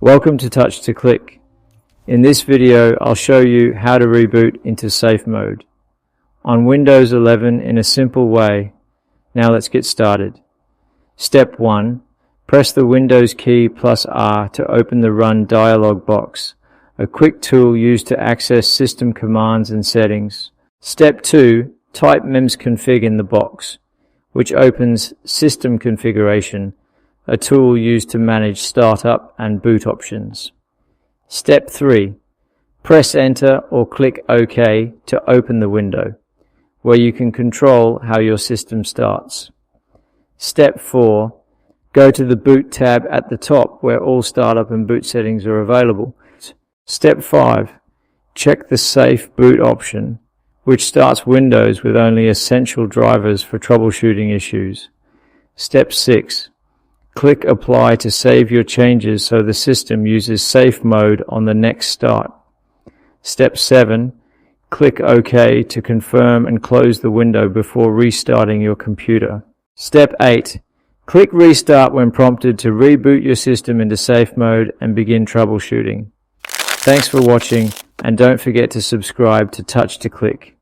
Welcome to Touch to Click. In this video, I'll show you how to reboot into safe mode on Windows 11 in a simple way. Now let's get started. Step 1. Press the Windows key plus R to open the Run dialog box, a quick tool used to access system commands and settings. Step 2. Type msconfig in the box, which opens System Configuration, a tool used to manage startup and boot options. Step 3. Press Enter or click OK to open the window, where you can control how your system starts. Step 4. Go to the Boot tab at the top where all startup and boot settings are available. Step 5. Check the Safe Boot option, which starts Windows with only essential drivers for troubleshooting issues. Step 6. Click Apply to save your changes so the system uses safe mode on the next start. Step 7. Click OK to confirm and close the window before restarting your computer. Step 8. Click Restart when prompted to reboot your system into safe mode and begin troubleshooting. Thanks for watching, and don't forget to subscribe to Touch to Click.